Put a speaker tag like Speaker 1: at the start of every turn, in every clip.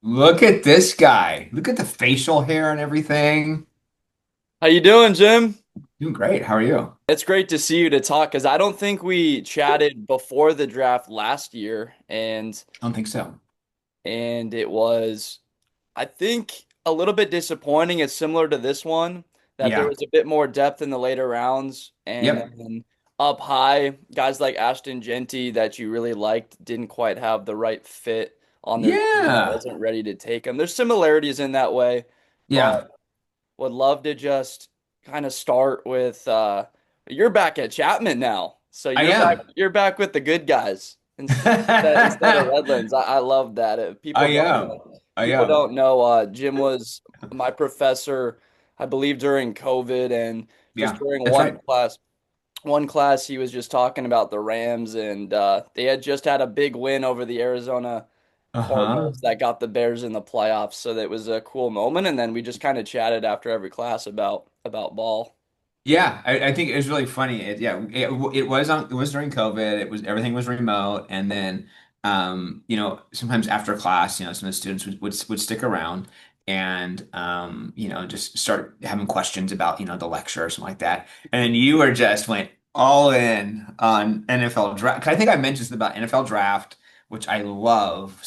Speaker 1: Look at this guy. Look at the facial hair and everything.
Speaker 2: How you doing, Jim?
Speaker 1: Doing great. How are you?
Speaker 2: It's great to see you to talk because I don't think we chatted before the draft last year,
Speaker 1: I don't think so.
Speaker 2: and it was, I think, a little bit disappointing. It's similar to this one that there
Speaker 1: Yeah.
Speaker 2: was a bit more depth in the later rounds, and
Speaker 1: Yep.
Speaker 2: then up high, guys like Ashton Genty that you really liked didn't quite have the right fit on their team that
Speaker 1: Yeah.
Speaker 2: wasn't ready to take them. There's similarities in that way, but
Speaker 1: Yeah.
Speaker 2: would love to just kind of start with you're back at Chapman now. So
Speaker 1: I
Speaker 2: you're back
Speaker 1: am.
Speaker 2: with the good guys instead of Redlands. I love that.
Speaker 1: I am. I
Speaker 2: People
Speaker 1: am.
Speaker 2: don't know Jim was my professor, I believe during COVID and just
Speaker 1: Yeah.
Speaker 2: during
Speaker 1: That's right.
Speaker 2: one class he was just talking about the Rams and they had just had a big win over the Arizona
Speaker 1: Uh-huh.
Speaker 2: Cardinals that got the Bears in the playoffs. So that was a cool moment. And then we just kind of chatted after every class about ball.
Speaker 1: Yeah, I think it was really funny. It was during COVID. Everything was remote, and then sometimes after class, some of the students would stick around and just start having questions about the lecture or something like that. And then you were just went all in on NFL draft. 'Cause I think I mentioned something about NFL draft, which I love.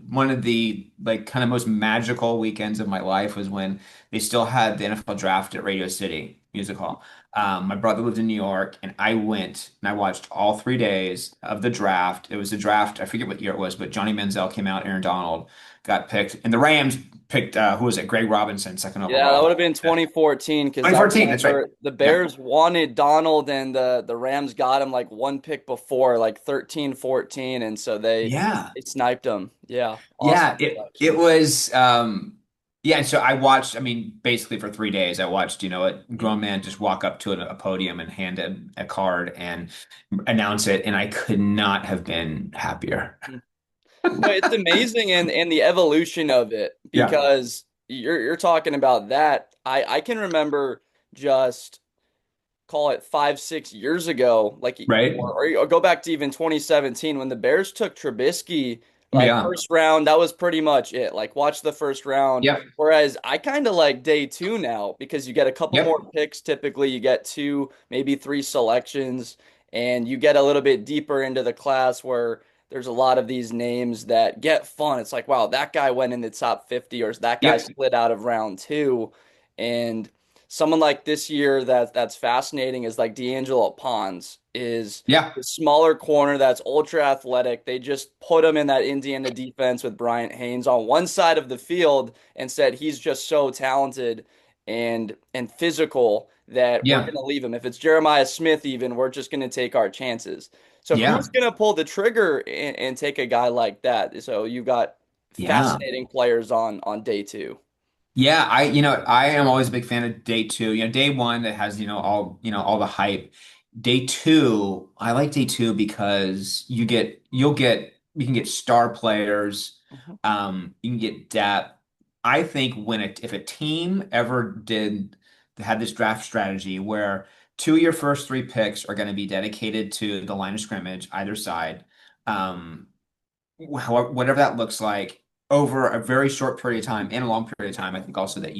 Speaker 1: One of the like kind of most magical weekends of my life was when they still had the NFL draft at Radio City Music Hall. My brother lived in New York, and I went and I watched all 3 days of the draft. It was the draft. I forget what year it was, but Johnny Manziel came out, Aaron Donald got picked, and the Rams picked who was it? Greg Robinson, second
Speaker 2: Yeah, that would
Speaker 1: overall.
Speaker 2: have been 2014 because I
Speaker 1: 2014. That's right.
Speaker 2: remember the
Speaker 1: Yeah.
Speaker 2: Bears wanted Donald and the Rams got him like one pick before, like 13, 14, and so
Speaker 1: Yeah.
Speaker 2: they sniped him. Yeah,
Speaker 1: Yeah.
Speaker 2: awesome
Speaker 1: It
Speaker 2: selection.
Speaker 1: was yeah, and so I watched, I mean, basically for 3 days, I watched, a grown man just walk up to a podium and hand a card and announce it, and I could not have been happier.
Speaker 2: No, it's amazing and the evolution of it
Speaker 1: Yeah.
Speaker 2: because you're talking about that. I can remember just call it 5, 6 years ago, like
Speaker 1: Right?
Speaker 2: or go back to even 2017 when the Bears took Trubisky, like
Speaker 1: Yeah.
Speaker 2: first round, that was pretty much it. Like watch the first round.
Speaker 1: Yep.
Speaker 2: Whereas I kind of like day two now because you get a couple
Speaker 1: Yep.
Speaker 2: more picks. Typically, you get two, maybe three selections, and you get a little bit deeper into the class where there's a lot of these names that get fun. It's like, wow, that guy went in the top 50, or that guy
Speaker 1: Yep.
Speaker 2: slid out of round two. And someone like this year that's fascinating is like D'Angelo Pons is
Speaker 1: Yeah.
Speaker 2: the smaller corner that's ultra athletic. They just put him in that Indiana defense with Bryant Haynes on one side of the field and said he's just so talented and physical that we're
Speaker 1: Yeah.
Speaker 2: going to leave him. If it's Jeremiah Smith even, we're just going to take our chances. So who's
Speaker 1: Yeah.
Speaker 2: going to pull the trigger and take a guy like that? So you've got
Speaker 1: Yeah.
Speaker 2: fascinating players on day two.
Speaker 1: Yeah. I am always a big fan of day two. Day one that has, all the hype. Day two, I like day two because you can get star players.
Speaker 2: Mhm.
Speaker 1: You can get depth. I think if a team ever had this draft strategy where two of your first three picks are going to be dedicated to the line of scrimmage, either side, um, whatever that looks like over a very short period of time and a long period of time, I think also that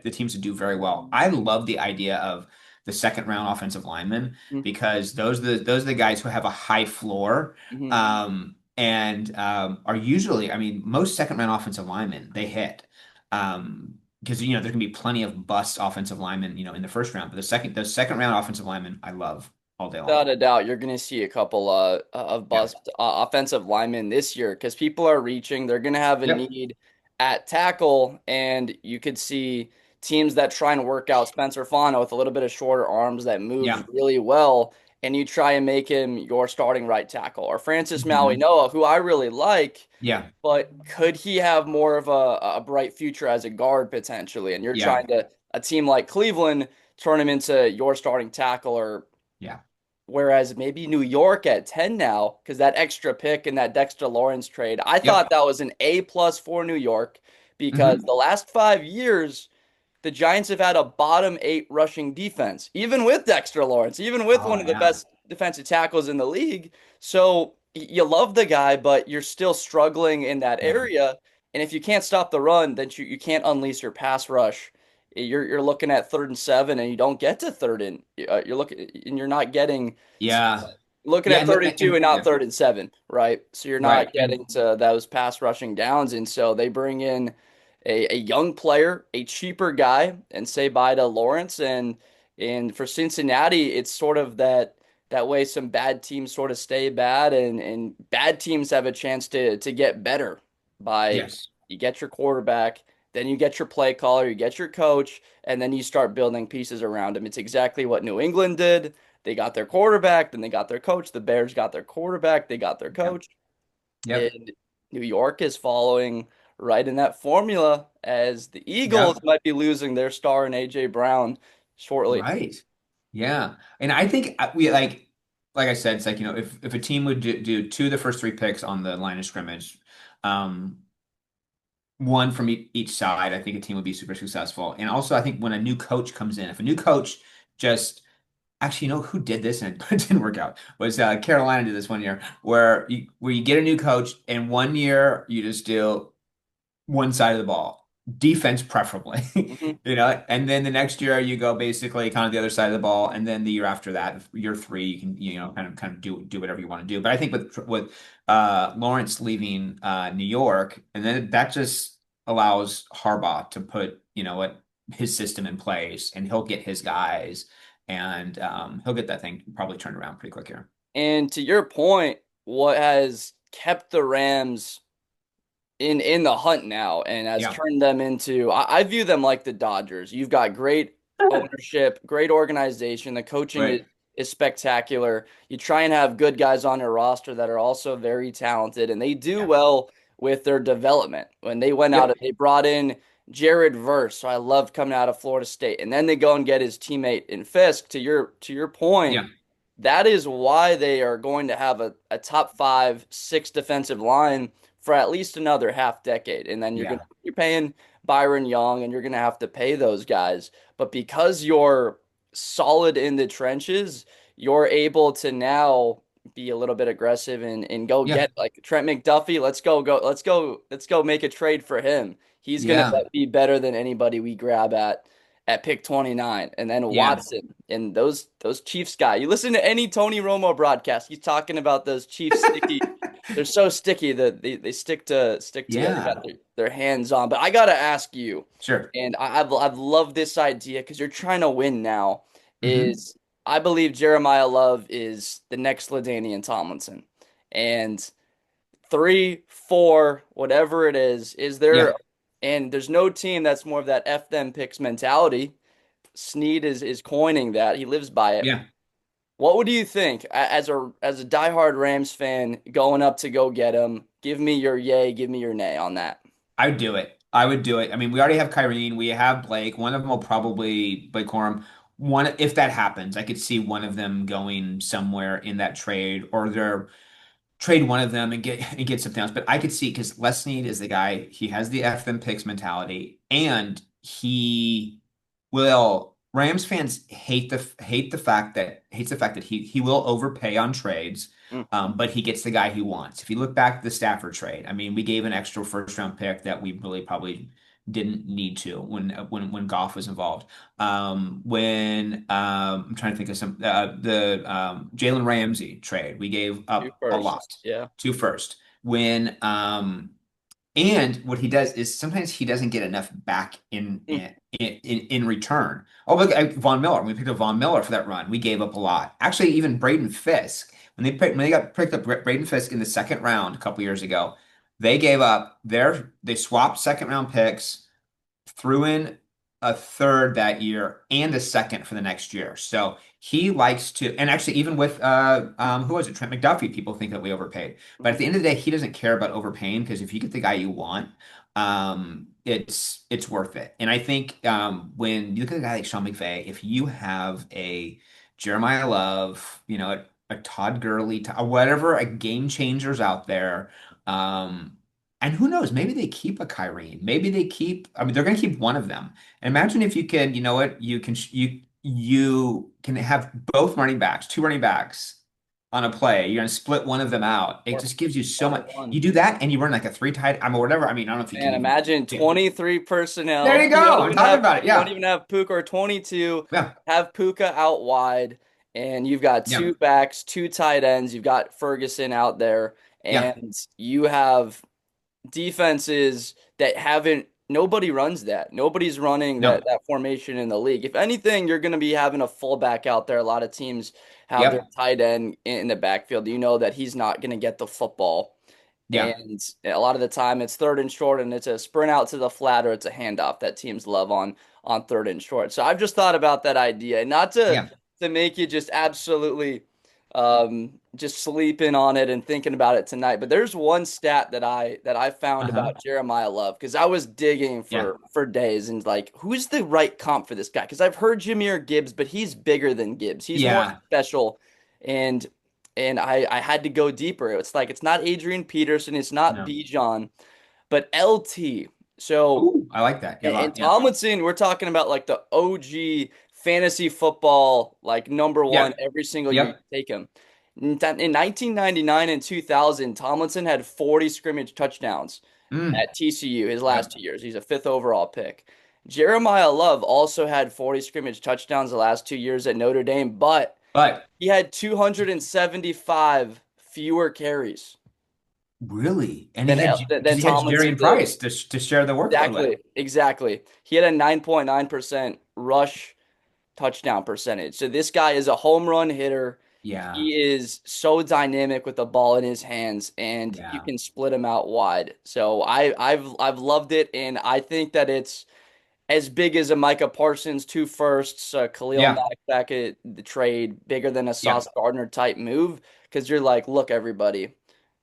Speaker 1: the teams would do very well. I love the idea of the second round offensive linemen because those are the guys who have a high floor,
Speaker 2: Mhm.
Speaker 1: and are usually, I mean, most second round offensive linemen they hit. Because there can be plenty of bust offensive linemen, in the first round, but those second round offensive linemen I love all day long.
Speaker 2: Without a doubt, you're going to see a couple of
Speaker 1: Yeah.
Speaker 2: bust offensive linemen this year because people are reaching. They're going to have a
Speaker 1: Yep.
Speaker 2: need at tackle, and you could see teams that try and work out Spencer Fano with a little bit of shorter arms that moves
Speaker 1: Yeah.
Speaker 2: really well, and you try and make him your starting right tackle. Or Francis
Speaker 1: Hmm.
Speaker 2: Maui-Noah, who I really like,
Speaker 1: Yeah.
Speaker 2: but could he have more of a bright future as a guard potentially? And you're
Speaker 1: Yeah.
Speaker 2: trying to, a team like Cleveland, turn him into your starting tackle or
Speaker 1: Yeah.
Speaker 2: whereas maybe New York at 10 now, because that extra pick and that Dexter Lawrence trade, I thought
Speaker 1: Yep.
Speaker 2: that was an A plus for New York because
Speaker 1: Hmm.
Speaker 2: the last 5 years, the Giants have had a bottom eight rushing defense, even with Dexter Lawrence, even with
Speaker 1: Oh
Speaker 2: one of the
Speaker 1: yeah.
Speaker 2: best defensive tackles in the league. So you love the guy, but you're still struggling in that
Speaker 1: Yeah.
Speaker 2: area. And if you can't stop the run, then you can't unleash your pass rush. You're looking at 3rd and 7, and you don't get to you're looking and you're not getting
Speaker 1: Yeah.
Speaker 2: looking
Speaker 1: Yeah.
Speaker 2: at 32 and not
Speaker 1: Yeah.
Speaker 2: 3rd and 7, right? So you're
Speaker 1: Right.
Speaker 2: not getting to those pass rushing downs. And so they bring in a young player, a cheaper guy, and say bye to Lawrence. And for Cincinnati, it's sort of that way some bad teams sort of stay bad, and bad teams have a chance to get better by
Speaker 1: Yes.
Speaker 2: you get your quarterback, then you get your play caller, you get your coach, and then you start building pieces around him. It's exactly what New England did. They got their quarterback, then they got their coach. The Bears got their quarterback, they got their
Speaker 1: Yep.
Speaker 2: coach.
Speaker 1: Yep.
Speaker 2: And New York is following right in that formula as the Eagles
Speaker 1: Yep.
Speaker 2: might be losing their star in AJ Brown shortly.
Speaker 1: Right. Yeah. And I think we like I said, it's like, if a team would do two of the first three picks on the line of scrimmage, um, one from each side, I think a team would be super successful. And also, I think when a new coach comes in, if a new coach just actually, who did this and it didn't work out was Carolina did this one year where you get a new coach and one year you just do one side of the ball, defense preferably,
Speaker 2: Mhm.
Speaker 1: and then the next year you go basically kind of the other side of the ball, and then the year after that, year three, you can kind of do whatever you want to do. But I think with Lawrence leaving New York, and then that just allows Harbaugh to put what his system in place, and he'll get his guys, and he'll get that thing probably turned around pretty quick here.
Speaker 2: And to your point, what has kept the Rams in the hunt now and has
Speaker 1: Yeah,
Speaker 2: turned them into I view them like the Dodgers. You've got great ownership, great organization. The coaching
Speaker 1: right.
Speaker 2: is spectacular. You try and have good guys on your roster that are also very talented, and they do
Speaker 1: Yeah.
Speaker 2: well with their development. When they went out
Speaker 1: Yep.
Speaker 2: and they brought in Jared Verse, so I loved coming out of Florida State, and then they go and get his teammate in Fisk. To your point,
Speaker 1: Yeah.
Speaker 2: that is why they are going to have a top 5, 6 defensive line for at least another half decade. And then
Speaker 1: Yeah.
Speaker 2: you're paying Byron Young, and you're gonna have to pay those guys. But because you're solid in the trenches, you're able to now be a little bit aggressive and go
Speaker 1: Yeah.
Speaker 2: get like Trent McDuffie. Let's go make a trade for him. He's gonna
Speaker 1: Yeah.
Speaker 2: be better than anybody we grab at pick 29. And then
Speaker 1: Yeah.
Speaker 2: Watson and those Chiefs guy. You listen to any Tony Romo broadcast, he's talking about those Chiefs sticky. They're so sticky that they stick together, got
Speaker 1: Yeah.
Speaker 2: their hands on. But I gotta ask you,
Speaker 1: Sure.
Speaker 2: and I've loved this idea because you're trying to win now.
Speaker 1: Hmm.
Speaker 2: Is I believe Jeremiah Love is the next LaDainian Tomlinson, and 3, 4, whatever it is there,
Speaker 1: Yeah.
Speaker 2: and there's no team that's more of that F them picks mentality. Snead is coining that. He lives by it.
Speaker 1: Yeah.
Speaker 2: What would you think as a diehard Rams fan going up to go get him? Give me your yay, give me your nay on that.
Speaker 1: I would do it. I would do it. I mean, we already have Kyrene. We have Blake. One of them will probably Blake Corum. One, if that happens, I could see one of them going somewhere in that trade, or they're trade one of them and get something else. But I could see because Les Snead is the guy. He has the F them picks mentality, and he will. Rams fans hates the fact that he will overpay on trades,
Speaker 2: Mm,
Speaker 1: but he gets the guy he wants. If you look back at the Stafford trade, I mean, we gave an extra first round pick that we really probably didn't need to when Goff was involved. When I'm trying to think of the Jalen Ramsey trade, we gave
Speaker 2: two
Speaker 1: up a lot,
Speaker 2: firsts. Yeah.
Speaker 1: two first. When and what he does is sometimes he doesn't get enough back in
Speaker 2: Mm,
Speaker 1: in return. Oh, look at Von Miller. We picked up Von Miller for that run. We gave up a lot. Actually, even Braden Fisk when they got picked up Braden Fisk in the second round a couple years ago, they swapped second round picks, threw in a third that year and a second for the next year. So he likes to, and actually even with who was it? Trent McDuffie, people think that we overpaid. But at the end of the day, he doesn't care about overpaying because if you get the guy you want, it's worth it. And I think when you look at a guy like Sean McVay, if you have a Jeremiah Love, a Todd Gurley, whatever, a game changers out there. And who knows? Maybe they keep a Kyrene. Maybe they keep. I mean, they're going to keep one of them. And imagine if you could. You know what? You can have both running backs, two running backs on a play. You're going to split one of them out. It
Speaker 2: or
Speaker 1: just gives you so
Speaker 2: one or
Speaker 1: much.
Speaker 2: one.
Speaker 1: You do that and you run like a three tight, I mean, whatever. I mean, I don't know if you can
Speaker 2: Man,
Speaker 1: even.
Speaker 2: imagine 23
Speaker 1: There
Speaker 2: personnel.
Speaker 1: you go. I'm talking about it.
Speaker 2: You don't
Speaker 1: Yeah.
Speaker 2: even have Puka or 22.
Speaker 1: Yeah.
Speaker 2: Have Puka out wide, and you've got
Speaker 1: Yeah.
Speaker 2: two backs, two tight ends. You've got Ferguson out there,
Speaker 1: Yeah.
Speaker 2: and you have defenses that haven't nobody runs that. Nobody's running
Speaker 1: No.
Speaker 2: that formation in the league. If anything, you're going to be having a fullback out there. A lot of teams have their
Speaker 1: Yep.
Speaker 2: tight end in the backfield. You know that he's not going to get the football.
Speaker 1: Yeah.
Speaker 2: And a lot of the time it's third and short and it's a sprint out to the flat or it's a handoff that teams love on third and short. So I've just thought about that idea. Not
Speaker 1: Yeah.
Speaker 2: to make you just absolutely just sleeping on it and thinking about it tonight. But there's one stat that I found
Speaker 1: Uh-huh.
Speaker 2: about Jeremiyah Love because I was digging
Speaker 1: Yeah.
Speaker 2: for days and like who's the right comp for this guy? Because I've heard Jameer Gibbs, but he's bigger than Gibbs. He's more
Speaker 1: Yeah.
Speaker 2: special, and I had to go deeper. It's like it's not Adrian Peterson, it's not
Speaker 1: No.
Speaker 2: Bijan, but LT. So
Speaker 1: Ooh, I like that. Yeah, a
Speaker 2: and
Speaker 1: lot. Yeah.
Speaker 2: Tomlinson, we're talking about like the OG fantasy football, like number one
Speaker 1: Yep.
Speaker 2: every single year you
Speaker 1: Yep.
Speaker 2: take him. In 1999 and 2000, Tomlinson had 40 scrimmage touchdowns
Speaker 1: Mm.
Speaker 2: at TCU his last
Speaker 1: Yep.
Speaker 2: 2 years. He's a fifth overall pick. Jeremiah Love also had 40 scrimmage touchdowns the last 2 years at Notre Dame, but
Speaker 1: But
Speaker 2: he had 275 fewer carries
Speaker 1: really, and he had because
Speaker 2: than
Speaker 1: he had
Speaker 2: Tomlinson
Speaker 1: Jarian
Speaker 2: did.
Speaker 1: Price to share the workload with.
Speaker 2: Exactly, exactly. He had a 9.9% rush touchdown percentage. So this guy is a home run hitter.
Speaker 1: Yeah.
Speaker 2: He is so dynamic with the ball in his hands, and you
Speaker 1: Yeah.
Speaker 2: can split him out wide. So I've loved it, and I think that it's as big as a Micah Parsons, two firsts, Khalil
Speaker 1: Yeah.
Speaker 2: Mack back at the trade, bigger than a Sauce
Speaker 1: Yeah.
Speaker 2: Gardner type move. Because you're like, look, everybody,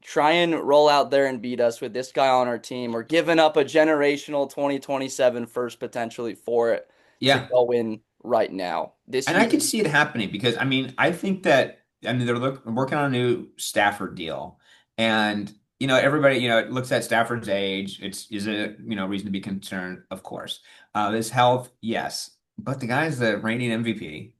Speaker 2: try and roll out there and beat us with this guy on our team. We're giving up a generational 2027 first potentially for it to
Speaker 1: Yeah.
Speaker 2: go in right now. This
Speaker 1: And I
Speaker 2: year.
Speaker 1: could see it happening because I mean, I think that I mean working on a new Stafford deal, and everybody it looks at Stafford's age. It's is it reason to be concerned, of course. His health, yes, but the guy's the reigning MVP.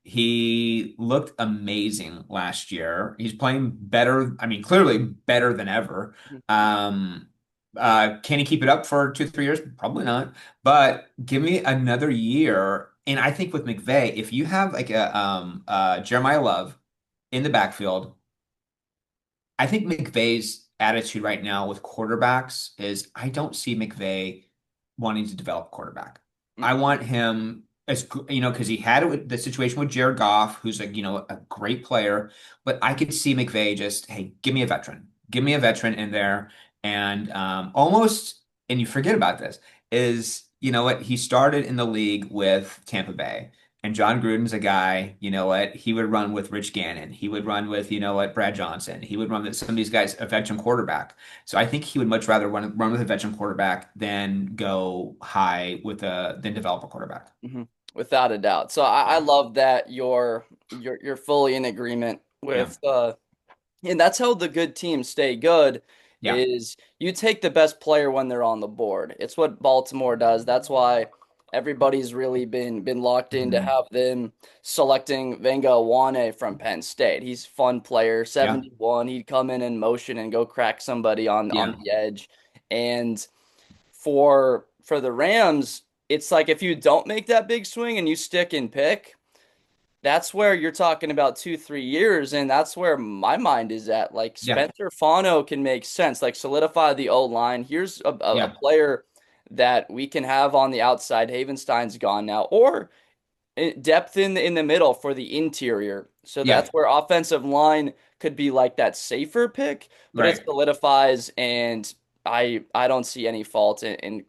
Speaker 1: He looked amazing last year. He's playing better. I mean, clearly better than ever. Um, can he keep it up for 2, 3 years? Probably not. But give me another year. And I think with McVay, if you have like a Jeremiah Love in the backfield, I think McVay's attitude right now with quarterbacks is I don't see McVay wanting to develop a quarterback. I
Speaker 2: Mhm.
Speaker 1: want him as because he had it with the situation with Jared Goff, who's like a great player, but I could see McVay just, hey, give me a veteran in there, and almost, and you forget about this is what he started in the league with Tampa Bay. And John Gruden's a guy, he would run with Rich Gannon. He would run with, Brad Johnson. He would run with some of these guys, a veteran quarterback. So I think he would much rather run with a veteran quarterback than go high than develop a quarterback.
Speaker 2: Mhm. Without a doubt. So I
Speaker 1: Yeah.
Speaker 2: love that you're fully in agreement
Speaker 1: Yeah.
Speaker 2: with and that's how the good teams stay good
Speaker 1: Yeah.
Speaker 2: is you take the best player when they're on the board. It's what Baltimore does. That's why everybody's really been locked in to
Speaker 1: Mhm.
Speaker 2: have them selecting Venga Wane from Penn State. He's a fun player,
Speaker 1: Yeah.
Speaker 2: 71. He'd come in motion and go crack somebody on
Speaker 1: Yeah.
Speaker 2: the edge. And for the Rams, it's like if you don't make that big swing and you stick and pick, that's where you're talking about 2, 3 years, and that's where my mind is at. Like
Speaker 1: Yeah.
Speaker 2: Spencer Fano can make sense, like solidify the O line. Here's a
Speaker 1: Yeah.
Speaker 2: player that we can have on the outside. Havenstein's gone now, or depth in the middle for the interior. So
Speaker 1: Yeah.
Speaker 2: that's where offensive line could be like that safer pick, but it
Speaker 1: Right.
Speaker 2: solidifies, and I don't see any fault in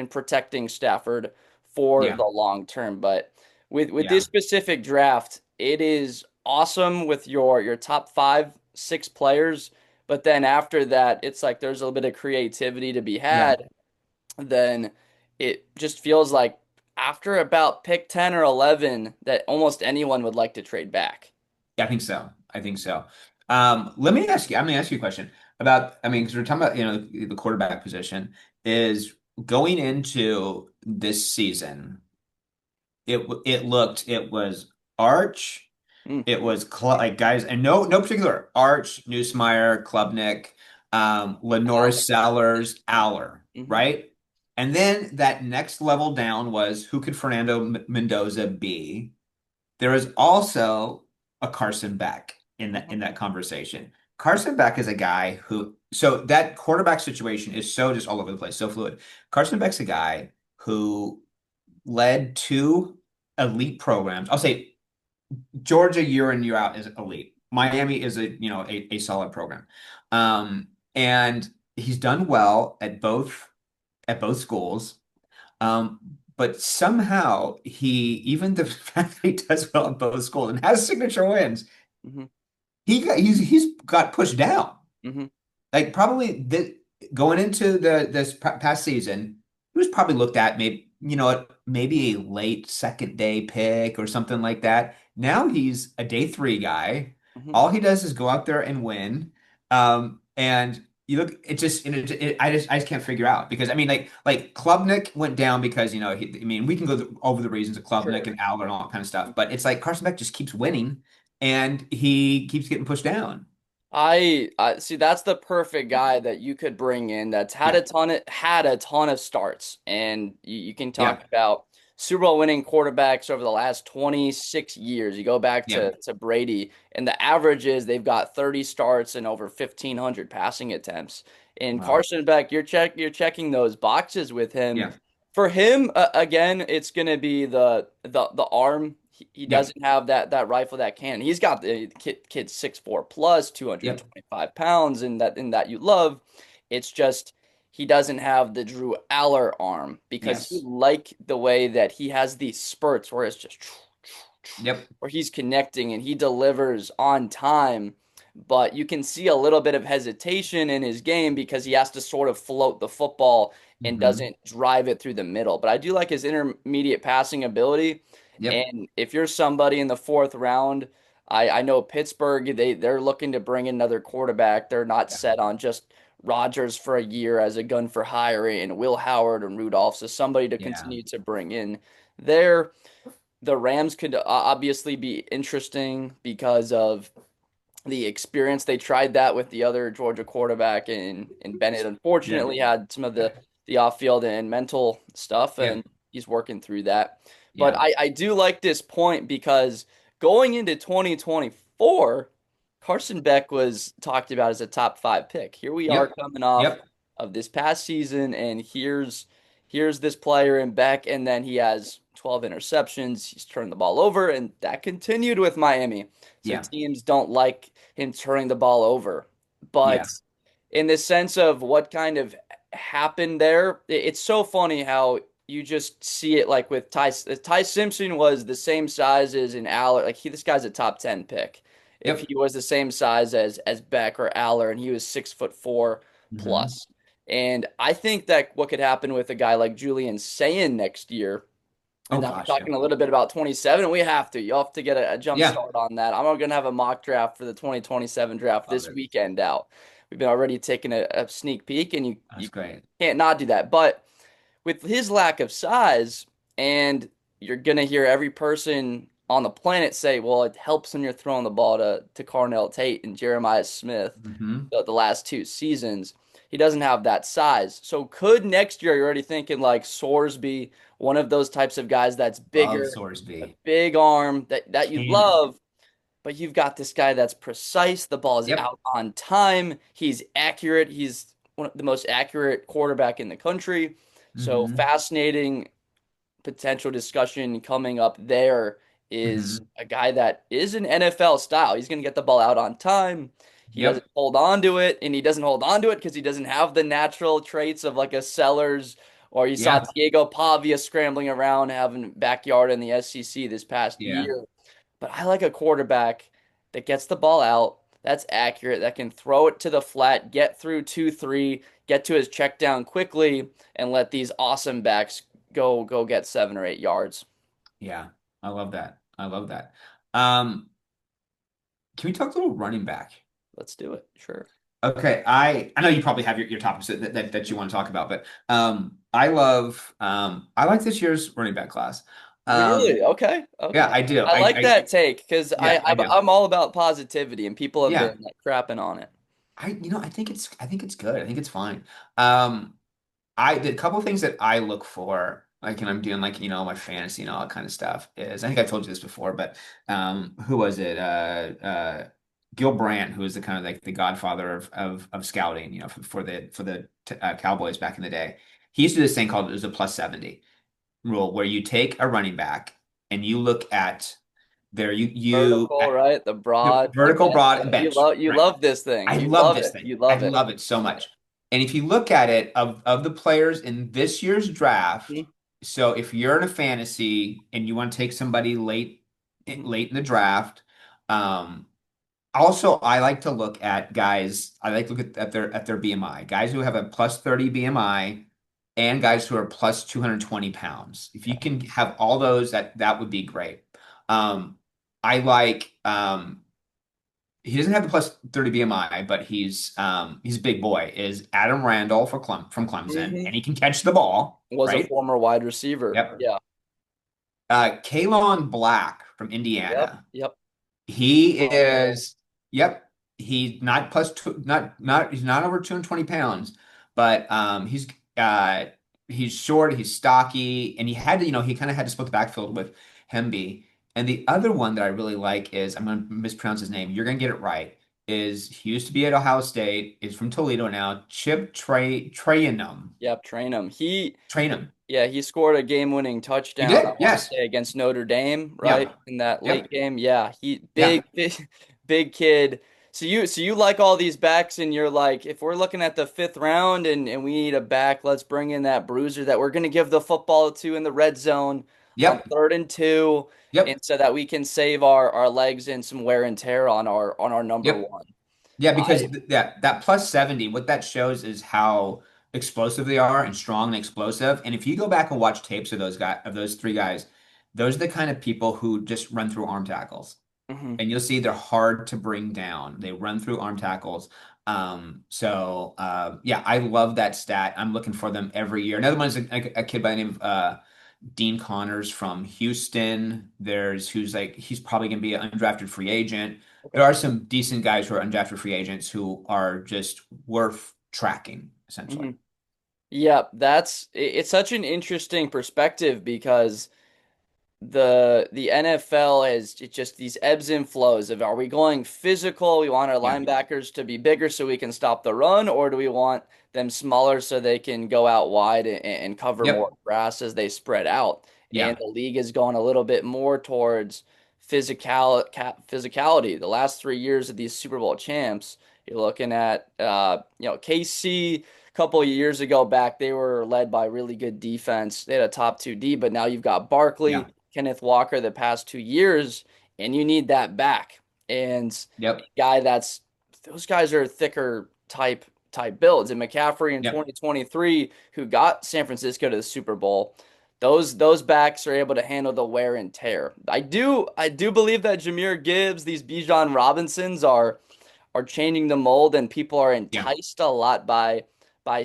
Speaker 2: protecting Stafford for
Speaker 1: Yeah.
Speaker 2: the long term. But with this
Speaker 1: Yeah.
Speaker 2: specific draft, it is awesome with your top 5, 6 players, but then after that, it's like there's a little bit of creativity to be
Speaker 1: Yeah.
Speaker 2: had. Then it just feels like after about pick 10 or 11 that almost anyone would like to trade back.
Speaker 1: Yeah. I think so. I think so. Let me ask you, I'm gonna ask you a question about, I mean, because we're talking about, the quarterback position is going into this season. It was Arch.
Speaker 2: Mm.
Speaker 1: It was like guys, and no particular Arch, Newsmeyer, Klubnik, Lenore
Speaker 2: Aller.
Speaker 1: Sellers, Aller,
Speaker 2: Hmm.
Speaker 1: right? And then that next level down was who could Fernando Mendoza be? There is also a Carson Beck in that conversation. Carson Beck is a guy who, so that quarterback situation is so just all over the place, so fluid. Carson Beck's a guy who led two elite programs. I'll say Georgia year in year out is elite. Miami is a solid program, and he's done well at both schools. Um, but somehow even the fact that he does well at both schools and has signature wins,
Speaker 2: Hmm.
Speaker 1: he's got pushed down.
Speaker 2: Hmm.
Speaker 1: Like probably going into this past season, he was probably looked at maybe maybe a late second day pick or something like that. Now he's a day three guy.
Speaker 2: Hmm.
Speaker 1: All he does is go out there and win. And you look, it just I just can't figure out because I mean like Klubnik went down because I mean we can go over the reasons of Klubnik
Speaker 2: Sure.
Speaker 1: and Aller and all that kind of stuff, but it's like Carson Beck just keeps winning and he keeps getting pushed down.
Speaker 2: I see that's the perfect guy that you could bring in that's
Speaker 1: Yeah.
Speaker 2: had a ton of starts. And you can talk
Speaker 1: Yeah.
Speaker 2: about Super Bowl winning quarterbacks over the last 26 years. You go back
Speaker 1: Yeah.
Speaker 2: to Brady, and the average is they've got 30 starts and over 1,500 passing attempts. And
Speaker 1: Wow.
Speaker 2: Carson Beck, you're checking those boxes with him.
Speaker 1: Yeah.
Speaker 2: For him, again, it's going to be the arm. He
Speaker 1: Yep.
Speaker 2: doesn't have that rifle, that cannon. He's got the kid 6'4" plus
Speaker 1: Yep.
Speaker 2: 225 pounds in that you love. It's just he doesn't have the Drew Aller arm because he
Speaker 1: Yes.
Speaker 2: like the way that he has these spurts where it's just
Speaker 1: Yep.
Speaker 2: where he's connecting and he delivers on time, but you can see a little bit of hesitation in his game because he has to sort of float the football and
Speaker 1: Hmm.
Speaker 2: doesn't drive it through the middle. But I do like his intermediate passing ability.
Speaker 1: Yep.
Speaker 2: And if you're somebody in the fourth round, I know Pittsburgh, they're looking to bring in another quarterback. They're not
Speaker 1: Yeah.
Speaker 2: set on just Rodgers for a year as a gun for hire and Will Howard and Rudolph. So somebody to
Speaker 1: Yeah.
Speaker 2: continue to bring in there. The Rams could obviously be interesting because of the experience. They tried that with the other Georgia quarterback, and Bennett
Speaker 1: Yeah.
Speaker 2: unfortunately had some of
Speaker 1: Yeah.
Speaker 2: the off-field and mental stuff,
Speaker 1: Yeah.
Speaker 2: and he's working through that. But
Speaker 1: Yeah.
Speaker 2: I do like this point because going into 2024, Carson Beck was talked about as a top five pick. Here we are
Speaker 1: Yep.
Speaker 2: coming off
Speaker 1: Yep.
Speaker 2: of this past season, and here's this player in Beck, and then he has 12 interceptions. He's turned the ball over, and that continued with Miami. So
Speaker 1: Yeah.
Speaker 2: teams don't like him turning the ball over. But
Speaker 1: Yeah.
Speaker 2: in the sense of what kind of happened there, it's so funny how you just see it like with Ty Simpson was the same size as an Aller. Like this guy's a top 10 pick. If
Speaker 1: Yep.
Speaker 2: he was the same size as Beck or Aller and he was 6'4"
Speaker 1: Hmm.
Speaker 2: plus. And I think that what could happen with a guy like Julian Saying next year,
Speaker 1: Oh
Speaker 2: and now we're
Speaker 1: gosh.
Speaker 2: talking
Speaker 1: Yep.
Speaker 2: a little bit about 27. We have to. You'll have to get a jump
Speaker 1: Yeah.
Speaker 2: start on that. I'm going to have a mock draft for the 2027 draft
Speaker 1: Love
Speaker 2: this
Speaker 1: it.
Speaker 2: weekend out. We've been already taking a sneak peek, and you
Speaker 1: That's great.
Speaker 2: can't not do that. But with his lack of size, and you're going to hear every person on the planet say, well, it helps when you're throwing the ball to Carnell Tate and Jeremiah Smith
Speaker 1: Hmm.
Speaker 2: the last two seasons. He doesn't have that size. So could next year, you're already thinking like Sorsby, one of those types of guys that's
Speaker 1: Love
Speaker 2: bigger, a
Speaker 1: Sorsby.
Speaker 2: big arm that you
Speaker 1: Cannon.
Speaker 2: love, but you've got this guy that's precise. The ball is
Speaker 1: Yep.
Speaker 2: out on time. He's accurate. He's one of the most accurate quarterback in the country. So
Speaker 1: Hmm.
Speaker 2: fascinating potential discussion coming up there is
Speaker 1: Hmm.
Speaker 2: a guy that is an NFL style. He's going to get the ball out on time. He doesn't
Speaker 1: Yep.
Speaker 2: hold on to it, and he doesn't hold on to it because he doesn't have the natural traits of like a Sellers, or you saw
Speaker 1: Yeah.
Speaker 2: Diego Pavia scrambling around having backyard in the SEC this past
Speaker 1: Yeah.
Speaker 2: year. But I like a quarterback that gets the ball out, that's accurate, that can throw it to the flat, get through 2-3, get to his check down quickly, and let these awesome backs go get 7 or 8 yards.
Speaker 1: Yeah. I love that. I love that. Um, can we talk a little running back?
Speaker 2: Let's do it. Sure.
Speaker 1: Okay, I know you probably have your topics that you want to talk about, but I like this year's running back class. Um,
Speaker 2: Really? Okay.
Speaker 1: yeah,
Speaker 2: Okay.
Speaker 1: I do.
Speaker 2: I like that take because
Speaker 1: Yeah, I do.
Speaker 2: I'm all about positivity and people have
Speaker 1: Yeah.
Speaker 2: been like crapping on it.
Speaker 1: I think it's good. I think it's fine. Um, I did a couple of things that I look for, like, and I'm doing like, my fantasy and all that kind of stuff is, I think I told you this before, but who was it? Gil Brandt, who was the kind of like the godfather of scouting, for the Cowboys back in the day. He used to do this thing called, it was a plus 70 rule, where you take a running back and you look at their you
Speaker 2: Vertical, right? The
Speaker 1: the
Speaker 2: broad, the
Speaker 1: vertical,
Speaker 2: bench.
Speaker 1: broad, and
Speaker 2: Yeah,
Speaker 1: bench,
Speaker 2: you
Speaker 1: right?
Speaker 2: love this thing.
Speaker 1: I
Speaker 2: You
Speaker 1: love
Speaker 2: love
Speaker 1: this
Speaker 2: it.
Speaker 1: thing.
Speaker 2: You
Speaker 1: I
Speaker 2: love it.
Speaker 1: love it so much. And if you look at it, of the players in this year's draft,
Speaker 2: Mhm,
Speaker 1: so if you're in a fantasy and you want to take somebody
Speaker 2: mhm.
Speaker 1: late in the draft, um, also I like to look at guys. I like to look at their BMI. Guys who have a plus 30 BMI and guys who are plus 220 pounds. If you can have all those, that would be great. Um, I like he doesn't have the plus 30 BMI, but he's a big boy, is Adam Randall from Clemson,
Speaker 2: Mhm.
Speaker 1: and he can catch the ball,
Speaker 2: Was a
Speaker 1: right?
Speaker 2: former wide receiver.
Speaker 1: Yep.
Speaker 2: Yeah.
Speaker 1: Kalon Black from
Speaker 2: Yep.
Speaker 1: Indiana.
Speaker 2: Yep.
Speaker 1: He
Speaker 2: Oh,
Speaker 1: is, yep. He's not plus two, not he's not over 220 pounds, but uh he's short, he's stocky, and he kind of had to split the backfield with Hemby. And the other one that I really like is, I'm gonna mispronounce his name. You're gonna get it right. Is he used to be at Ohio State, is from Toledo now. Chip Trayanum.
Speaker 2: yep. Train him.
Speaker 1: Trainum.
Speaker 2: Yeah, he scored a game-winning
Speaker 1: He
Speaker 2: touchdown, I
Speaker 1: did?
Speaker 2: want to
Speaker 1: Yes.
Speaker 2: say, against Notre Dame, right?
Speaker 1: Yep.
Speaker 2: In that late
Speaker 1: Yep.
Speaker 2: game. Yeah, he
Speaker 1: Yeah.
Speaker 2: big kid. So you like all these backs and you're like, if we're looking at the fifth round and we need a back, let's bring in that bruiser that we're gonna give the football to in the red zone on
Speaker 1: Yep.
Speaker 2: 3rd and 2, and
Speaker 1: Yep.
Speaker 2: so that we can save our legs and some wear and tear on our number
Speaker 1: Yep.
Speaker 2: one.
Speaker 1: Yeah, because
Speaker 2: I
Speaker 1: that plus 70, what that shows is how explosive they are, and strong and explosive. And if you go back and watch tapes of those three guys, those are the kind of people who just run through arm tackles.
Speaker 2: mhm.
Speaker 1: And you'll see they're hard to bring down. They run through arm tackles. Yeah, I love that stat. I'm looking for them every year. Another one is a kid by the name of Dean Connors from Houston. He's probably going to be an undrafted free agent. There
Speaker 2: Okay.
Speaker 1: are some decent guys who are undrafted free agents who are just worth tracking, essentially.
Speaker 2: Mhm. Yeah, it's such an interesting perspective because the NFL has it's just these ebbs and flows of, are we going physical? We want our
Speaker 1: Yeah.
Speaker 2: linebackers to be bigger so we can stop the run, or do we want them smaller so they can go out wide and cover more
Speaker 1: Yep.
Speaker 2: grass as they spread out? And
Speaker 1: Yeah.
Speaker 2: the league is going a little bit more towards physicality. The last 3 years of these Super Bowl champs, you're looking at KC. Couple of years ago back, they were led by really good defense. They had a top 2D, but now you've got
Speaker 1: Yeah.
Speaker 2: Barkley, Kenneth Walker the past 2 years, and you need that back. And a
Speaker 1: Yep.
Speaker 2: guy that's those guys are thicker type builds. And McCaffrey in
Speaker 1: Yep.
Speaker 2: 2023, who got San Francisco to the Super Bowl, those backs are able to handle the wear and tear. I do believe that Jahmyr Gibbs, these Bijan Robinsons are changing the mold and people are
Speaker 1: Yeah.
Speaker 2: enticed a lot by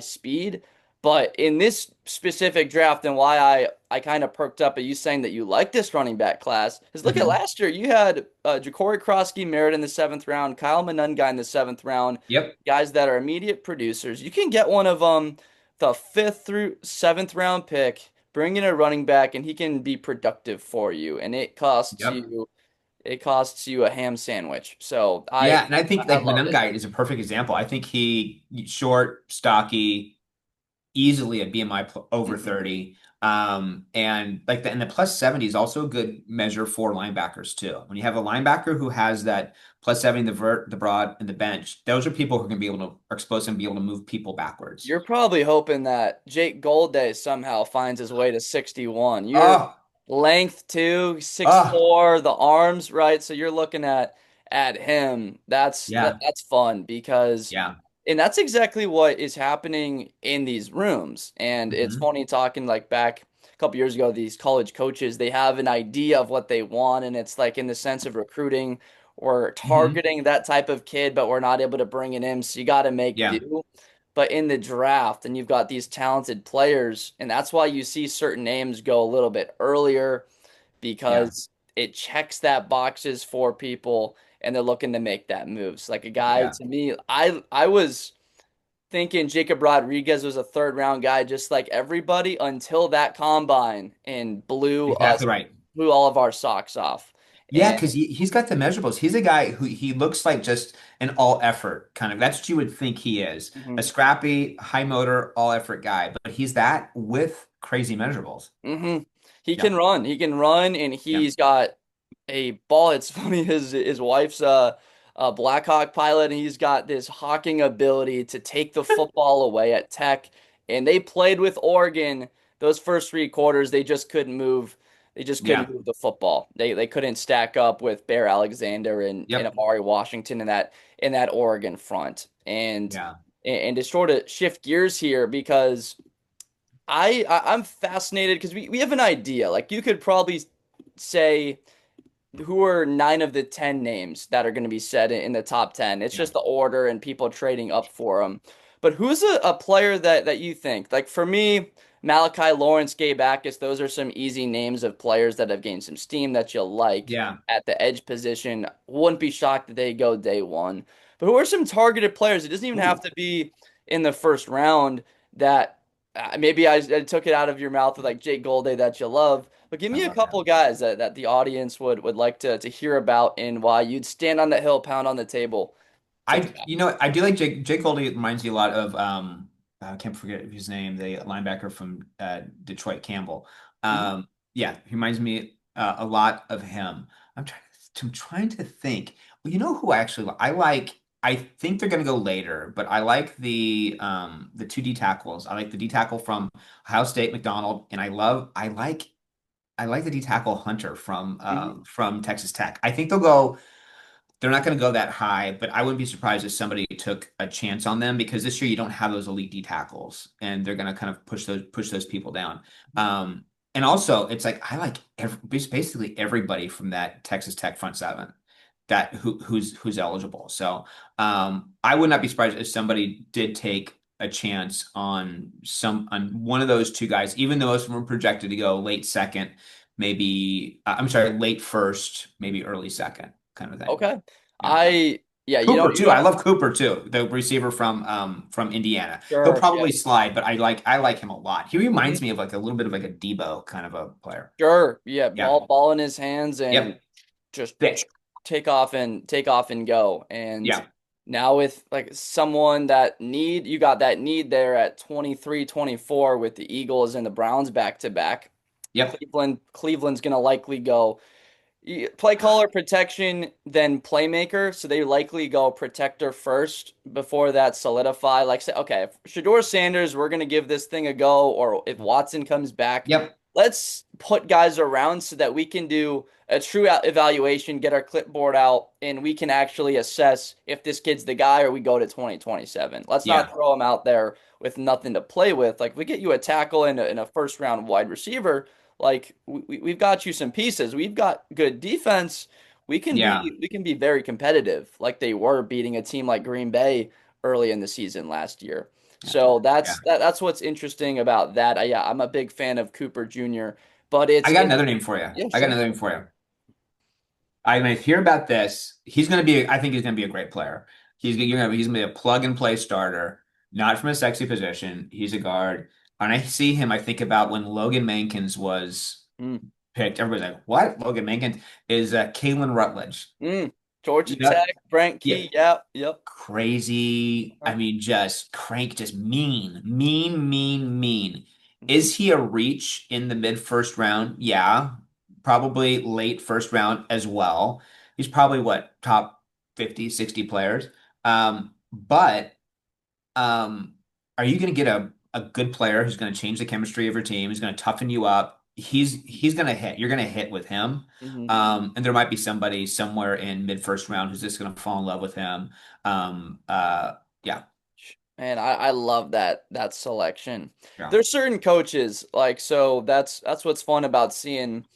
Speaker 2: speed. But in this specific draft, and why I kind of perked up at you saying that you like this running back class is, look at
Speaker 1: Hmm.
Speaker 2: last year. You had Ja'Cory Krosky Merritt in the 7th round, Kyle Monunga in the 7th round,
Speaker 1: Yep.
Speaker 2: guys that are immediate producers. You can get one of them the 5th through 7th round pick, bring in a running back, and he can be productive for you. And
Speaker 1: Yep.
Speaker 2: it costs you a ham sandwich. So
Speaker 1: Yeah, and I think
Speaker 2: I
Speaker 1: like
Speaker 2: love it.
Speaker 1: Monumgai is a perfect example. I think he's short, stocky, easily a BMI over
Speaker 2: Mhm.
Speaker 1: 30. And like the plus 70 is also a good measure for linebackers too. When you have a linebacker who has that plus 70, the vert, the broad, and the bench, those are people who are going to be able to are explosive and be able to move people backwards.
Speaker 2: You're probably hoping that Jake Golday somehow finds his way to 61. You're
Speaker 1: Oh,
Speaker 2: length too, six
Speaker 1: oh,
Speaker 2: four, the arms, right? So you're looking at him.
Speaker 1: yeah,
Speaker 2: That's fun because
Speaker 1: yeah.
Speaker 2: and that's exactly what is happening in these rooms. And it's
Speaker 1: Hmm.
Speaker 2: funny talking like back a couple years ago, these college coaches, they have an idea of what they want, and it's like in the sense of recruiting or
Speaker 1: Hmm.
Speaker 2: targeting that type of kid, but we're not able to bring it in, so you got to make
Speaker 1: Yeah,
Speaker 2: do. But in the draft, and you've got these talented players, and that's why you see certain names go a little bit earlier.
Speaker 1: Yeah.
Speaker 2: because it checks that boxes for people and they're looking to make that move. So like a guy
Speaker 1: Yeah.
Speaker 2: to me, I was thinking Jacob Rodriguez was a third round guy, just like everybody, until that combine and
Speaker 1: Exactly right.
Speaker 2: blew all of our socks off.
Speaker 1: Yeah,
Speaker 2: And
Speaker 1: because he's got the measurables. He's a guy who he looks like just an all effort kind of. That's what you would think he is. A
Speaker 2: mhm,
Speaker 1: scrappy, high motor, all effort guy. But he's that with crazy measurables.
Speaker 2: mhm. He
Speaker 1: Yeah.
Speaker 2: can run. He can run, and
Speaker 1: Yeah.
Speaker 2: he's got a ball. It's funny. His wife's a Blackhawk pilot, and he's got this hawking ability to take the football away at Tech. And they played with Oregon those first 3 quarters. They just couldn't move. They just couldn't
Speaker 1: Yeah.
Speaker 2: move the football. They couldn't stack up with Bear Alexander and
Speaker 1: Yep.
Speaker 2: Amari Washington in that Oregon front.
Speaker 1: Yeah.
Speaker 2: And to sort of shift gears here because I'm fascinated because we have an idea. Like you could probably say who are 9 of the 10 names that are going to be said in the top 10. It's
Speaker 1: Yeah.
Speaker 2: just the order and people trading up for them. But who's a player that you think? Like for me, Malachi Lawrence, Gabe Akis, those are some easy names of players that have gained some steam that you'll like
Speaker 1: Yeah.
Speaker 2: at the edge position. Wouldn't be shocked that they go day one. But who are some targeted players? It doesn't even have
Speaker 1: Ooh,
Speaker 2: to be in the first round that maybe I took it out of your mouth with like Jake Golday that you love. But give
Speaker 1: I
Speaker 2: me a
Speaker 1: love
Speaker 2: couple
Speaker 1: him.
Speaker 2: guys that the audience would like to hear about and why you'd stand on the hill, pound on the table to draft.
Speaker 1: I do like Jake Goldie. Reminds me a lot of I can't forget his name, the linebacker from Detroit, Campbell.
Speaker 2: Mhm.
Speaker 1: Yeah, he reminds me a lot of him. I'm trying to think. Well, you know who I like. I think they're going to go later, but I like the two D tackles. I like the D tackle from Ohio State, McDonald, and I like the D tackle Hunter
Speaker 2: Mhm.
Speaker 1: from Texas Tech. I think they'll go. They're not going to go that high, but I wouldn't be surprised if somebody took a chance on them because this year you don't have those elite D tackles, and they're going to kind of push those people down. And also, it's like I like basically everybody from that Texas Tech front seven who's eligible. So I would not be surprised if somebody did take a chance on one of those two guys, even though most of them were projected to go late second, maybe I'm sorry, late first, maybe early second kind of thing.
Speaker 2: Okay.
Speaker 1: Yeah.
Speaker 2: Yeah,
Speaker 1: Cooper
Speaker 2: you
Speaker 1: too. I
Speaker 2: don't
Speaker 1: love Cooper too, the receiver from Indiana. He'll
Speaker 2: sure, yeah.
Speaker 1: probably slide, but I like him a lot. He reminds
Speaker 2: Mhm.
Speaker 1: me of like a little bit of like a Debo kind of a player.
Speaker 2: Sure. Yeah,
Speaker 1: Yeah.
Speaker 2: ball in his hands and
Speaker 1: Yep.
Speaker 2: just
Speaker 1: Thick.
Speaker 2: take off and go. And
Speaker 1: Yeah.
Speaker 2: now with like someone that you got that need there at 23, 24 with the Eagles and the Browns back to back.
Speaker 1: Yep.
Speaker 2: Cleveland's gonna likely go play caller protection, then playmaker. So they likely go protector first before that solidify. Like say, okay, if Shador Sanders, we're gonna give this thing a go, or if Watson comes back,
Speaker 1: Yep.
Speaker 2: let's put guys around so that we can do a true evaluation, get our clipboard out, and we can actually assess if this kid's the guy or we go to 2027. Let's not
Speaker 1: Yeah.
Speaker 2: throw him out there with nothing to play with. Like we get you a tackle and a first round wide receiver like we've got you some pieces. We've got good defense.
Speaker 1: Yeah.
Speaker 2: We can be very competitive, like they were beating a team like Green Bay early in the season last year.
Speaker 1: Yeah.
Speaker 2: So
Speaker 1: Yeah.
Speaker 2: that's what's interesting about that. Yeah, I'm a big fan of Cooper Jr., but
Speaker 1: I got
Speaker 2: it's
Speaker 1: another name for you.
Speaker 2: yeah,
Speaker 1: I got
Speaker 2: sure.
Speaker 1: another name for you. I when I hear about this, he's going to be. I think he's going to be a great player. He's going to be a plug and play starter, not from a sexy position. He's a guard. When I see him, I think about when Logan Mankins was
Speaker 2: Mm,
Speaker 1: picked. Everybody's like, "What?" Logan Mankins is Kalen Rutledge.
Speaker 2: mm. Georgia
Speaker 1: You know,
Speaker 2: Tech, Brent
Speaker 1: yeah,
Speaker 2: Key, yep.
Speaker 1: crazy. I
Speaker 2: Uh,
Speaker 1: mean, just crank, just mean.
Speaker 2: mhm,
Speaker 1: Is he a reach in the mid first round? Yeah, probably late first round as well. He's probably what, top 50, 60 players. But are you going to get a good player who's going to change the chemistry of your team? Who's going to toughen you up? He's going to hit. You're going to hit with him.
Speaker 2: mhm.
Speaker 1: And there might be somebody somewhere in mid first round who's just going to fall in love with him. Yeah,
Speaker 2: Man, I love that selection.
Speaker 1: yeah,
Speaker 2: There's certain coaches like so that's what's fun about seeing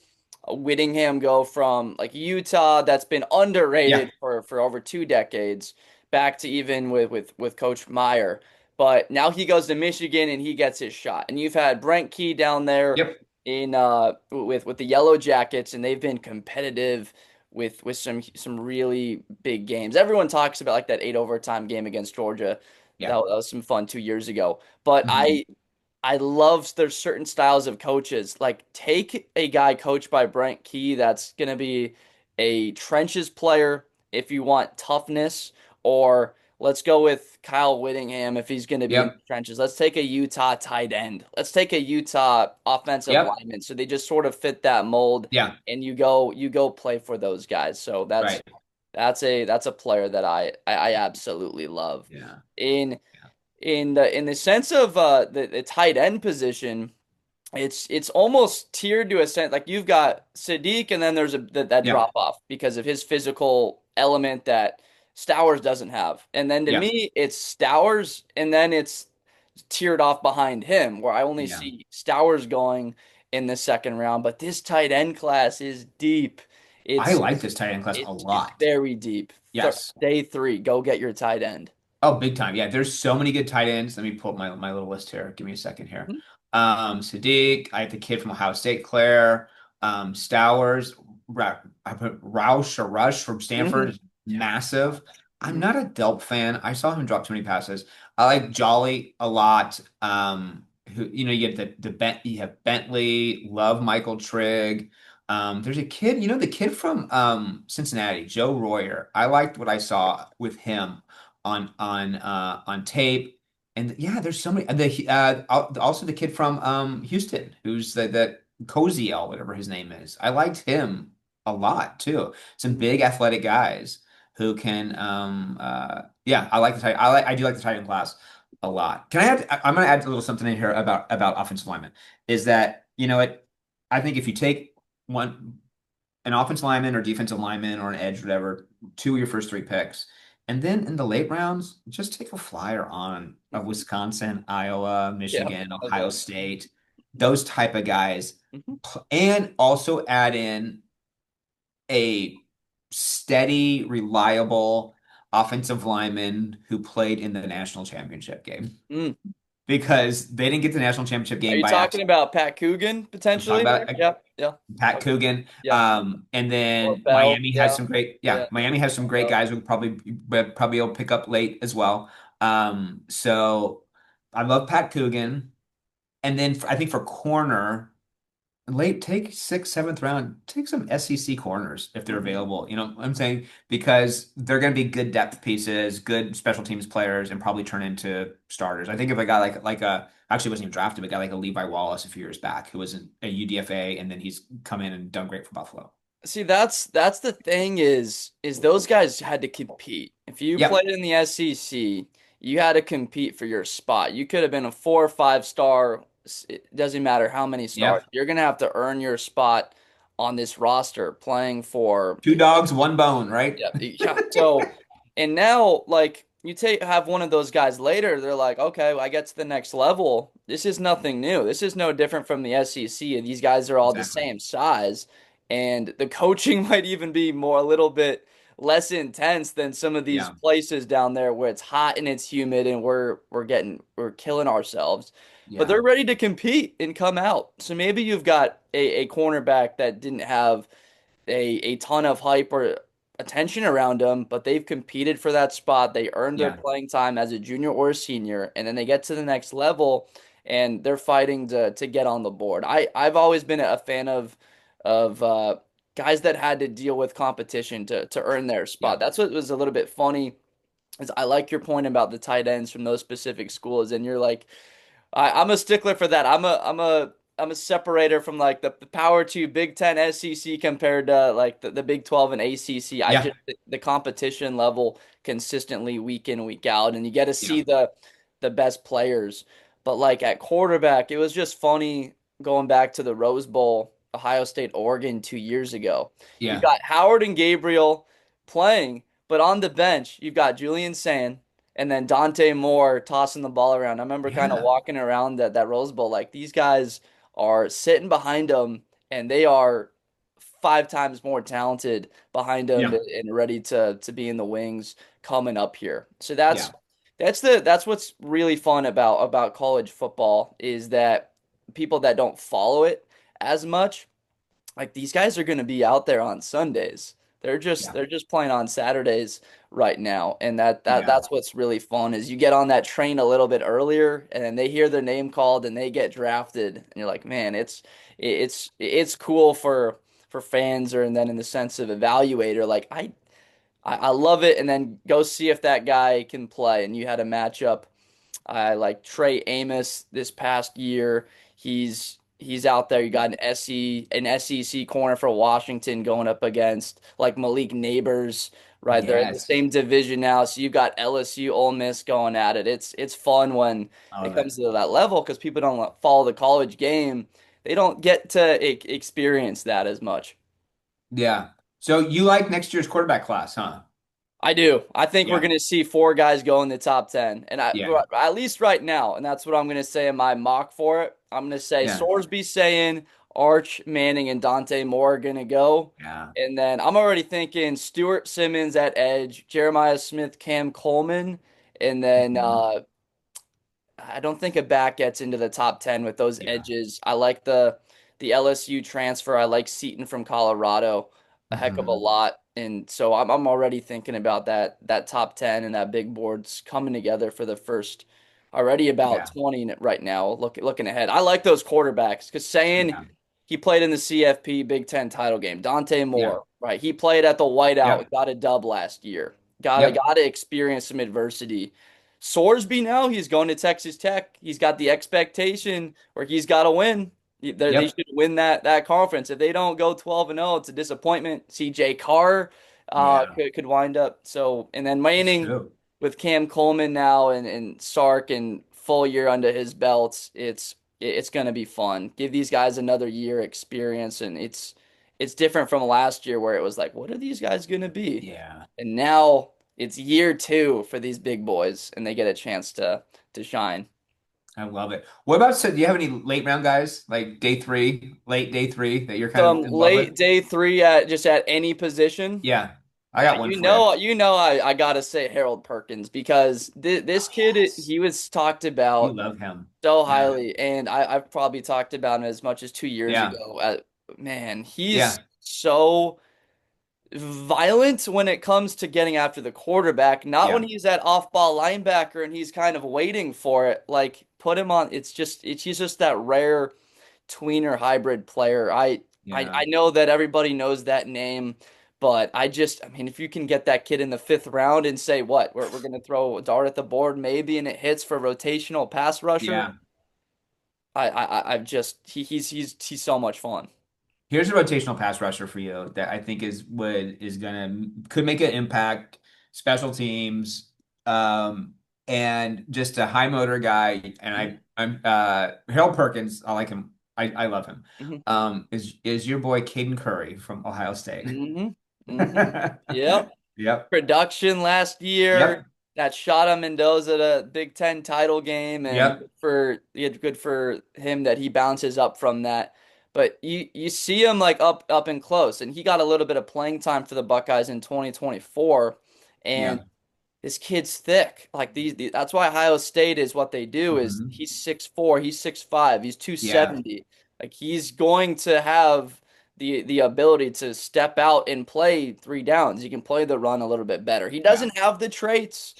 Speaker 2: Whittingham go from like Utah that's been
Speaker 1: yeah.
Speaker 2: underrated for over 2 decades back to even with Coach Meyer. But now he goes to Michigan and he gets his shot. And you've had Brent Key down there
Speaker 1: Yep.
Speaker 2: in with the Yellow Jackets, and they've been competitive with some really big games. Everyone talks about like that 8 overtime game against Georgia.
Speaker 1: Yeah.
Speaker 2: That was some fun 2 years ago. But
Speaker 1: Hmm.
Speaker 2: I love there's certain styles of coaches. Like take a guy coached by Brent Key that's gonna be a trenches player if you want toughness, or let's go with Kyle Whittingham if he's gonna be in the
Speaker 1: Yep.
Speaker 2: trenches. Let's take a Utah tight end. Let's take a Utah offensive
Speaker 1: Yep.
Speaker 2: lineman. So they just sort of fit that mold,
Speaker 1: Yeah.
Speaker 2: and you go play for those guys. So
Speaker 1: Right.
Speaker 2: that's a player that I absolutely love.
Speaker 1: Yeah.
Speaker 2: In
Speaker 1: Yeah.
Speaker 2: in the sense of the tight end position, it's almost tiered to a sense. Like you've got Sadiq, and then there's that
Speaker 1: Yeah.
Speaker 2: drop off because of his physical element that Stowers doesn't have. And then to
Speaker 1: Yeah.
Speaker 2: me, it's Stowers, and then it's tiered off behind him, where I only
Speaker 1: Yeah.
Speaker 2: see Stowers going in the second round. But this tight end class is deep.
Speaker 1: I
Speaker 2: It's
Speaker 1: like this tight end class a
Speaker 2: it's
Speaker 1: lot.
Speaker 2: very deep.
Speaker 1: Yes.
Speaker 2: Day three, go get your tight end.
Speaker 1: Oh, big time. Yeah, there's so many good tight ends. Let me pull up my little list here. Give me a second here.
Speaker 2: Mhm.
Speaker 1: Sadiq, I have the kid from Ohio State, Claire, Stowers, I put Roush or Rush from Stanford,
Speaker 2: Mhm.
Speaker 1: is massive. I'm
Speaker 2: Mhm.
Speaker 1: not a Delp fan. I saw him drop too many passes. I like Jolly a lot. You get you have Bentley, love Michael Trigg. There's a kid, the kid from Cincinnati, Joe Royer. I liked what I saw with him on tape. And yeah, there's so many. Also the kid from Houston, who's that Koziel, whatever his name is. I liked him a lot too. Some
Speaker 2: Mhm.
Speaker 1: big athletic guys who can yeah, I like the tight. I do like the tight end class a lot. I'm gonna add a little something in here about offensive linemen. Is that what I think if you take one an offensive lineman or defensive lineman or an edge, whatever, two of your first three picks. And then in the late rounds, just take a flyer on a
Speaker 2: Mhm.
Speaker 1: Wisconsin, Iowa,
Speaker 2: Yeah,
Speaker 1: Michigan,
Speaker 2: of
Speaker 1: Ohio
Speaker 2: it.
Speaker 1: State, those type of guys.
Speaker 2: Mhm.
Speaker 1: And also add in a steady, reliable offensive lineman who played in the national championship game
Speaker 2: Mm.
Speaker 1: because they didn't get the national championship
Speaker 2: Are
Speaker 1: game
Speaker 2: you
Speaker 1: by
Speaker 2: talking
Speaker 1: accident.
Speaker 2: about Pat Coogan
Speaker 1: I'm talking
Speaker 2: potentially there?
Speaker 1: about
Speaker 2: Yeah, yeah.
Speaker 1: Pat
Speaker 2: Okay.
Speaker 1: Coogan.
Speaker 2: Yeah.
Speaker 1: And
Speaker 2: Or
Speaker 1: then
Speaker 2: Bell.
Speaker 1: Miami has
Speaker 2: Yeah.
Speaker 1: some great,
Speaker 2: Yeah.
Speaker 1: yeah, Miami has some great
Speaker 2: Bell.
Speaker 1: guys who probably will pick up late as well. So I love Pat Coogan. And then I think for corner, late take sixth, seventh round, take some SEC corners if they're
Speaker 2: Mhm.
Speaker 1: available. You know what I'm saying? Because they're going to be good depth pieces, good special teams players, and probably turn into starters. I think if a guy like a actually wasn't even drafted, but a guy like a Levi Wallace a few years back who was a UDFA and then he's come in and done great for Buffalo.
Speaker 2: See, that's the thing is those guys had to compete. If you played
Speaker 1: Yep.
Speaker 2: in the SEC, you had to compete for your spot. You could have been a 4 or 5 star. It doesn't matter how many stars.
Speaker 1: Yep.
Speaker 2: You're gonna have to earn your spot on this roster playing for.
Speaker 1: Two dogs, one bone, right?
Speaker 2: Yeah, yeah. So, and now, like, you have one of those guys later, they're like, okay, well, I get to the next level. This is nothing new. This is no different from the SEC. These guys are all the
Speaker 1: Exactly.
Speaker 2: same size, and the coaching might even be more a little bit less intense than some of these
Speaker 1: Yeah.
Speaker 2: places down there where it's hot and it's humid and we're killing ourselves. But
Speaker 1: Yeah.
Speaker 2: they're ready to compete and come out. So maybe you've got a cornerback that didn't have a ton of hype or attention around them, but they've competed for that spot. They earned their
Speaker 1: Yeah.
Speaker 2: playing time as a junior or a senior, and then they get to the next level and they're fighting to get on the board. I've always been a fan of guys that had to deal with competition to earn their spot.
Speaker 1: Yeah.
Speaker 2: That's what was a little bit funny. Is I like your point about the tight ends from those specific schools, and you're like, I'm a stickler for that. I'm a separator from like the Power Two, Big Ten, SEC compared to like the Big 12 and ACC. I
Speaker 1: Yeah.
Speaker 2: just the competition level consistently week in week out, and you get to
Speaker 1: Yeah.
Speaker 2: see the best players. But like at quarterback, it was just funny going back to the Rose Bowl, Ohio State, Oregon 2 years ago. You've
Speaker 1: Yeah.
Speaker 2: got Howard and Gabriel playing, but on the bench, you've got Julian Saying and then Dante Moore tossing the ball around. I remember kind of
Speaker 1: Yeah.
Speaker 2: walking around that Rose Bowl like these guys are sitting behind them and they are 5 times more talented behind them
Speaker 1: Yeah.
Speaker 2: and ready to be in the wings coming up here. So
Speaker 1: Yeah.
Speaker 2: that's what's really fun about college football is that people that don't follow it as much. Like these guys are going to be out there on Sundays.
Speaker 1: Yeah.
Speaker 2: They're just playing on Saturdays right now, and
Speaker 1: Yeah.
Speaker 2: that's what's really fun is you get on that train a little bit earlier, and then they hear their name called and they get drafted, and you're like, man, it's cool for fans, or and then in the sense of evaluator, like I love it, and then go see if that guy can play. And you had a matchup. I like Trey Amos this past year. He's out there. You got an SEC corner for Washington going up against like Malik Neighbors, right? They're in the
Speaker 1: Yes.
Speaker 2: same division now. So you got LSU, Ole Miss going at it. It's fun when
Speaker 1: I
Speaker 2: it
Speaker 1: love it.
Speaker 2: comes to that level because people don't follow the college game. They don't get to experience that as much.
Speaker 1: Yeah. So you like next year's quarterback class, huh?
Speaker 2: I do. I think we're
Speaker 1: Yeah.
Speaker 2: going to see four guys go in the top 10. And
Speaker 1: Yeah.
Speaker 2: at least right now. And that's what I'm going to say in my mock for it. I'm going to say
Speaker 1: Yeah.
Speaker 2: Sorsby, Saying, Arch, Manning, and Dante Moore are going to go.
Speaker 1: Yeah.
Speaker 2: And then I'm already thinking Stuart Simmons at edge, Jeremiah Smith, Cam Coleman. And then
Speaker 1: Mhm.
Speaker 2: I don't think a back gets into the top 10 with those
Speaker 1: Yeah.
Speaker 2: edges. I like the LSU transfer. I like Seaton from Colorado a heck of a
Speaker 1: Hmm.
Speaker 2: lot. And so I'm already thinking about that top 10 and that big board's coming together for the first already about
Speaker 1: Yeah.
Speaker 2: 20 right now. Looking ahead. I like those quarterbacks because saying
Speaker 1: Yeah.
Speaker 2: he played in the CFP Big Ten title game. Dante
Speaker 1: Yeah.
Speaker 2: Moore, right? He played at the whiteout,
Speaker 1: Yep.
Speaker 2: got a dub last year.
Speaker 1: Yep.
Speaker 2: Got to experience some adversity. Sorsby now, he's going to Texas Tech. He's got the expectation where he's got to win. They
Speaker 1: Yep.
Speaker 2: should win that conference. If they don't go 12-0, it's a disappointment. CJ Carr
Speaker 1: Yeah.
Speaker 2: could wind up. So, and then
Speaker 1: It's
Speaker 2: Manning
Speaker 1: true.
Speaker 2: with Cam Coleman now and Sark and full year under his belts, it's going to be fun. Give these guys another year experience, and it's different from last year where it was like, what are these guys going to be?
Speaker 1: Yeah.
Speaker 2: And now it's year two for these big boys, and they get a chance to shine.
Speaker 1: I love it. What about, so do you have any late round guys like late day three that you're kind of
Speaker 2: Some
Speaker 1: in love
Speaker 2: late
Speaker 1: with?
Speaker 2: day three at just at any position.
Speaker 1: Yeah. I got one for you.
Speaker 2: I gotta say Harold Perkins because this
Speaker 1: Oh,
Speaker 2: kid
Speaker 1: yes.
Speaker 2: he was talked
Speaker 1: You
Speaker 2: about
Speaker 1: love him.
Speaker 2: so
Speaker 1: Yeah.
Speaker 2: highly, and I've probably talked about him as much as 2 years
Speaker 1: Yeah.
Speaker 2: ago. Man, he's
Speaker 1: Yeah.
Speaker 2: so violent when it comes to getting after the quarterback. Not when
Speaker 1: Yeah.
Speaker 2: he's at off-ball linebacker and he's kind of waiting for it. Like put him on. He's just that rare tweener hybrid player.
Speaker 1: Yeah.
Speaker 2: I know that everybody knows that name, but I mean, if you can get that kid in the fifth round and say what we're gonna throw a dart at the board maybe and it hits for rotational pass rusher,
Speaker 1: Yeah.
Speaker 2: I've just he's so much fun.
Speaker 1: Here's a rotational pass rusher for you that I think is gonna could make an impact, special teams, and just a high motor guy. And
Speaker 2: Mhm,
Speaker 1: I'm Harold Perkins. I like him. I love him.
Speaker 2: mhm,
Speaker 1: Is your boy Caden Curry from Ohio State?
Speaker 2: mhm, mhm. Yep.
Speaker 1: Yep.
Speaker 2: Production last year
Speaker 1: Yep.
Speaker 2: that shot him Mendoza the Big Ten title game, and
Speaker 1: Yep.
Speaker 2: good for him that he bounces up from that. But you see him like up and close, and he got a little bit of playing time for the Buckeyes in 2024, and
Speaker 1: Yeah.
Speaker 2: this kid's thick. Like that's why Ohio State is what they do is
Speaker 1: Hmm.
Speaker 2: he's 6'4", he's 6'5", he's
Speaker 1: Yeah.
Speaker 2: 270. Like he's going to have the ability to step out and play three downs. He can play the run a little bit better. He
Speaker 1: Yeah.
Speaker 2: doesn't have the traits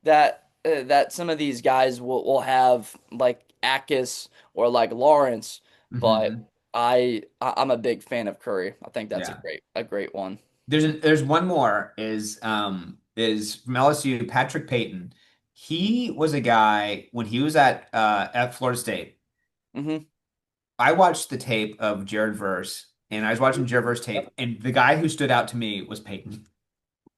Speaker 2: that some of these guys will have like Akis or like Lawrence, but
Speaker 1: Hmm.
Speaker 2: I'm a big fan of Curry. I think that's
Speaker 1: Yeah.
Speaker 2: a great one.
Speaker 1: There's one more is from LSU, Patrick Payton. He was a guy when he was at Florida State.
Speaker 2: Hmm.
Speaker 1: I watched the tape of Jared Verse, and I was watching Jared Verse tape,
Speaker 2: Yep.
Speaker 1: and the guy who stood out to me was Payton.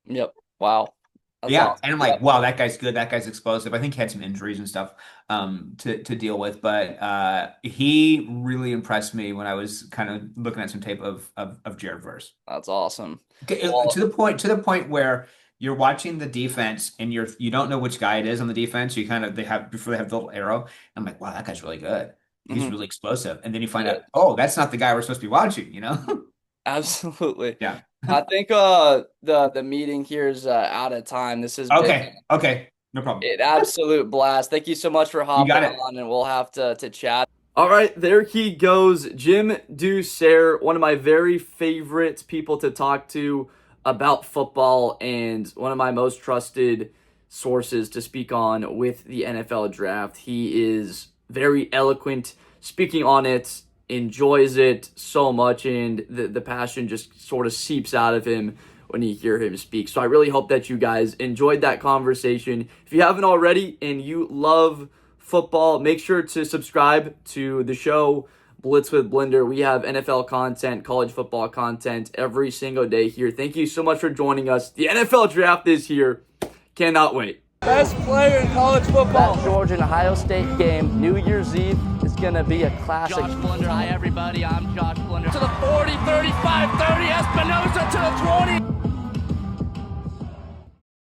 Speaker 2: Yep. Wow. That's
Speaker 1: Yeah,
Speaker 2: awesome.
Speaker 1: and I'm like,
Speaker 2: Yep.
Speaker 1: wow, that guy's good. That guy's explosive. I think he had some injuries and stuff to deal with, but he really impressed me when I was kind of looking at some tape of Jared Verse.
Speaker 2: That's awesome.
Speaker 1: Okay,
Speaker 2: Well,
Speaker 1: to the point where you're watching the defense and you don't know which guy it is on the defense. You kind of they have before they have the little arrow. I'm like, wow, that guy's really good. He's
Speaker 2: mhm,
Speaker 1: really explosive. And then you find
Speaker 2: he
Speaker 1: out,
Speaker 2: is.
Speaker 1: oh, that's not the guy we're supposed to be watching, you know?
Speaker 2: Absolutely.
Speaker 1: Yeah.
Speaker 2: I think the meeting here is out of time. This has been
Speaker 1: Okay. Okay. No problem.
Speaker 2: an absolute blast. Thank you so much for
Speaker 1: You
Speaker 2: hopping
Speaker 1: got it.
Speaker 2: on, and we'll have to chat. All right, there he goes. Jim Dusserre, one of my very favorite people to talk to about football and one of my most trusted sources to speak on with the NFL draft. He is very eloquent speaking on it, enjoys it so much, and the passion just sort of seeps out of him when you hear him speak. So I really hope that you guys enjoyed that conversation. If you haven't already and you love football, make sure to subscribe to the show Blitz with Blinder. We have NFL content, college football content every single day here. Thank you so much for joining us. The NFL draft is here. Cannot wait.
Speaker 3: Best player in college football.
Speaker 4: That Georgia and Ohio State game, New Year's Eve, is going to be a classic.
Speaker 5: Josh Blinder, hi everybody, I'm Josh Blinder.
Speaker 3: To the 40, 35, 30, Espinosa to the 20.